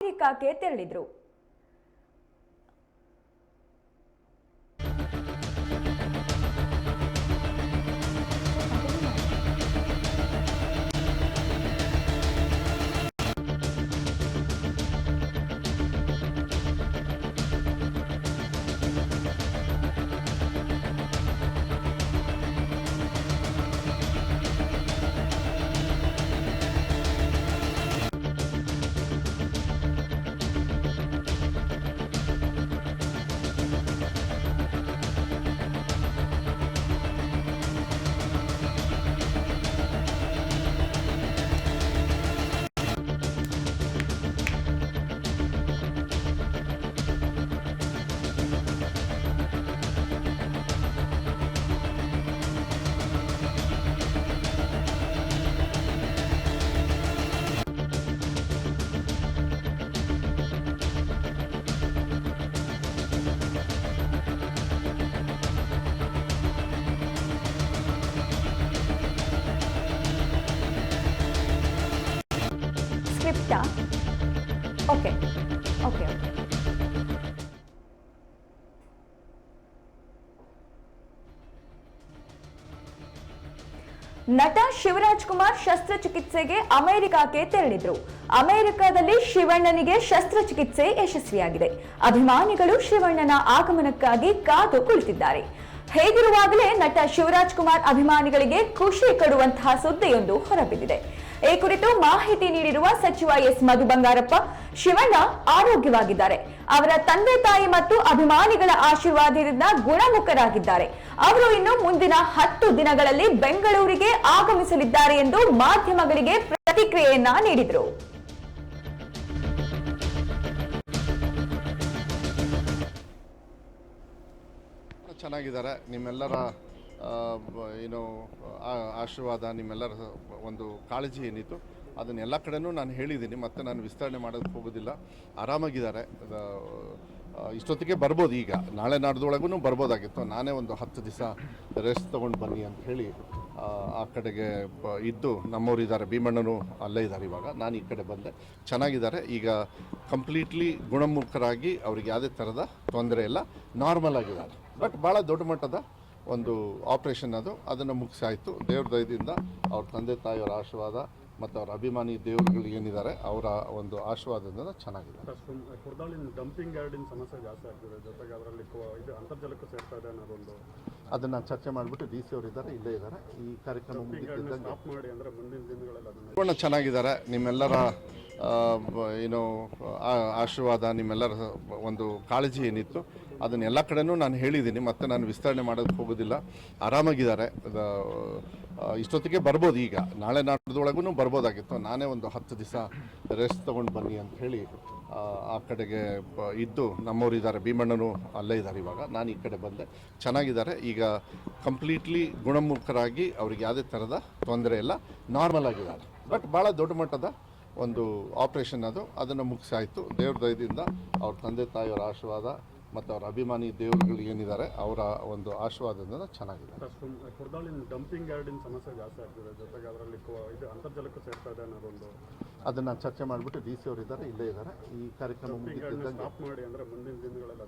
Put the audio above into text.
ಅಮೆರಿಕಕ್ಕೆ ತೆರಳಿದ್ರು. ಓಕೆ. ನಟ ಶಿವರಾಜ್ ಕುಮಾರ್ ಶಸ್ತ್ರಚಿಕಿತ್ಸೆಗೆ ಅಮೆರಿಕಕ್ಕೆ ತೆರಳಿದ್ರು. ಅಮೆರಿಕದಲ್ಲಿ ಶಿವಣ್ಣನಿಗೆ ಶಸ್ತ್ರಚಿಕಿತ್ಸೆ ಯಶಸ್ವಿಯಾಗಿದೆ. ಅಭಿಮಾನಿಗಳು ಶಿವಣ್ಣನ ಆಗಮನಕ್ಕಾಗಿ ಕಾದು ಕುಳಿತಿದ್ದಾರೆ. ಹೇಗಿರುವಾಗಲೇ ನಟ ಶಿವರಾಜ್ ಕುಮಾರ್ ಅಭಿಮಾನಿಗಳಿಗೆ ಖುಷಿ ಕೊಡುವಂತಹ ಸುದ್ದಿಯೊಂದು ಹೊರಬಿದ್ದಿದೆ. ಈ ಕುರಿತು ಮಾಹಿತಿ ನೀಡಿರುವ ಸಚಿವ ಎಸ್ ಮಧು ಬಂಗಾರಪ್ಪ, ಶಿವಣ್ಣ ಆರೋಗ್ಯವಾಗಿದ್ದಾರೆ. ಅವರ ತಂದೆ ತಾಯಿ ಮತ್ತು ಅಭಿಮಾನಿಗಳ ಆಶೀರ್ವಾದದಿಂದ ಗುಣಮುಖರಾಗಿದ್ದಾರೆ. ಅವರು ಇನ್ನು ಮುಂದಿನ 10 ದಿನಗಳಲ್ಲಿ ಬೆಂಗಳೂರಿಗೆ ಆಗಮಿಸಲಿದ್ದಾರೆ ಎಂದು ಮಾಧ್ಯಮಗಳಿಗೆ ಪ್ರತಿಕ್ರಿಯೆಯನ್ನ ನೀಡಿದರು. ಚೆನ್ನಾಗಿದ್ದಾರೆ. ನಿಮ್ಮೆಲ್ಲರ ಆಶೀರ್ವಾದ, ನಿಮ್ಮೆಲ್ಲರ ಒಂದು ಕಾಳಜಿ ಏನಿತ್ತು ಅದನ್ನೆಲ್ಲ ಕಡೆನೂ ನಾನು ಹೇಳಿದ್ದೀನಿ. ಮತ್ತೆ ನಾನು ವಿಸ್ತರಣೆ ಮಾಡೋದಕ್ಕೆ ಹೋಗೋದಿಲ್ಲ. ಆರಾಮಾಗಿದ್ದಾರೆ. ಇಷ್ಟೊತ್ತಿಗೆ ಬರ್ಬೋದು, ಈಗ ನಾಳೆ ನಾಡ್ದೊಳಗೂ ಬರ್ಬೋದಾಗಿತ್ತು. ನಾನೇ ಒಂದು 10 ದಿವಸ ರೆಸ್ಟ್ ತೊಗೊಂಡು ಬನ್ನಿ ಅಂತ ಹೇಳಿ ಆ ಕಡೆಗೆ ಇದ್ದು, ನಮ್ಮವರಿದ್ದಾರೆ, ಭೀಮಣ್ಣನು ಅಲ್ಲೇ ಇದ್ದಾರೆ. ಇವಾಗ ನಾನು ಈ ಕಡೆ ಬಂದೆ. ಚೆನ್ನಾಗಿದ್ದಾರೆ. ಈಗ ಕಂಪ್ಲೀಟ್ಲಿ ಗುಣಮುಖರಾಗಿ ಅವ್ರಿಗೆ ಯಾವುದೇ ಥರದ ತೊಂದರೆ ಇಲ್ಲ, ನಾರ್ಮಲ್ ಆಗಿದ್ದಾರೆ. ಬಟ್ ಭಾಳ ದೊಡ್ಡ ಮಟ್ಟದ ಒಂದು ಆಪ್ರೇಷನ್ ಅದನ್ನು ಮುಗಿಸಾಯಿತು. ದೇವ್ರ ದಯದಿಂದ ಅವ್ರ ತಂದೆ ತಾಯಿಯವರ ಆಶೀರ್ವಾದ ಮತ್ತು ಅವರ ಅಭಿಮಾನಿ ದೇವರುಗಳು ಏನಿದ್ದಾರೆ ಅವರ ಒಂದು ಆಶೀರ್ವಾದದಿಂದ ಚೆನ್ನಾಗಿದೆ. ಡಂಪಿಂಗ್ ಯಾರ್ಡಿನ ಸಮಸ್ಯೆ ಜಾಸ್ತಿ ಆಗ್ತಿದೆ, ಜೊತೆಗೆ ಅದರಲ್ಲಿ ಇದು ಅಂತರ್ಜಲಕ್ಕೂ ಸೇರ್ತಾ ಇದೆ ಅನ್ನೋದೊಂದು, ಅದನ್ನು ಚರ್ಚೆ ಮಾಡಿಬಿಟ್ಟು ಡಿ ಸಿ ಅವರು ಇದ್ದಾರೆ, ಇಲ್ಲೇ ಇದ್ದಾರೆ. ಈ ಕಾರ್ಯಕ್ರಮ ಮುಗಿದಿದ್ದಂಗೆ ಮಾಡಿ ಅಂದರೆ ಮುಂದಿನ ದಿನಗಳಲ್ಲಿ ಚೆನ್ನಾಗಿದ್ದಾರೆ. ನಿಮ್ಮೆಲ್ಲರ ಆಶೀರ್ವಾದ, ನಿಮ್ಮೆಲ್ಲರ ಒಂದು ಕಾಳಜಿ ಏನಿತ್ತು ಅದನ್ನೆಲ್ಲ ಕಡೆನೂ ನಾನು ಹೇಳಿದ್ದೀನಿ. ಮತ್ತೆ ನಾನು ವಿಸ್ತರಣೆ ಮಾಡೋದಕ್ಕೆ ಹೋಗೋದಿಲ್ಲ. ಆರಾಮಾಗಿದ್ದಾರೆ. ಇಷ್ಟೊತ್ತಿಗೆ ಬರ್ಬೋದು, ಈಗ ನಾಳೆ ನಾಡ್ದೊಳಗೂ ಬರ್ಬೋದಾಗಿತ್ತು. ನಾನೇ ಒಂದು 10 ದಿವಸ ರೆಸ್ಟ್ ತೊಗೊಂಡು ಬನ್ನಿ ಅಂತ ಹೇಳಿ ಆ ಕಡೆಗೆ ಇದ್ದು, ನಮ್ಮವರಿದ್ದಾರೆ, ಭೀಮಣ್ಣನು ಅಲ್ಲೇ ಇದ್ದಾರೆ. ಇವಾಗ ನಾನು ಈ ಕಡೆ ಬಂದೆ. ಚೆನ್ನಾಗಿದ್ದಾರೆ. ಈಗ ಕಂಪ್ಲೀಟ್ಲಿ ಗುಣಮುಖರಾಗಿ ಅವ್ರಿಗೆ ಯಾವುದೇ ಥರದ ತೊಂದರೆ ಇಲ್ಲ, ನಾರ್ಮಲ್ ಆಗಿದ್ದಾರೆ. ಬಟ್ ಭಾಳ ದೊಡ್ಡ ಮಟ್ಟದ ಒಂದು ಆಪ್ರೇಷನ್ ಅದನ್ನು ಮುಗಿಸಾಯಿತು. ದೇವ್ರ ದಯದಿಂದ ಅವ್ರ ತಂದೆ ತಾಯಿಯವರ ಆಶೀರ್ವಾದ ಮತ್ತು ಅವರ ಅಭಿಮಾನಿ ದೇವರುಗಳು ಏನಿದ್ದಾರೆ ಅವರ ಒಂದು ಆಶೀರ್ವಾದದಿಂದ ಚೆನ್ನಾಗಿದೆ. ಡಂಪಿಂಗ್ ಯಾರ್ಡಿನ ಸಮಸ್ಯೆ ಜಾಸ್ತಿ ಆಗ್ತಿದೆ, ಜೊತೆಗೆ ಅದರಲ್ಲಿ ಇದು ಅಂತರ್ಜಲಕ್ಕೂ ಸೇರ್ತಾ ಇದೆ ಅನ್ನೋದೊಂದು, ಅದನ್ನು ಚರ್ಚೆ ಮಾಡಿಬಿಟ್ಟು ಡಿ ಸಿ ಅವರು ಇದ್ದಾರೆ, ಇಲ್ಲೇ ಇದ್ದಾರೆ. ಈ ಕಾರ್ಯಕ್ರಮ ಮುಗಿದಿದ್ದಂಗೆ ಮಾಡಿ ಅಂದರೆ ಮುಂದಿನ ದಿನಗಳಲ್ಲಿ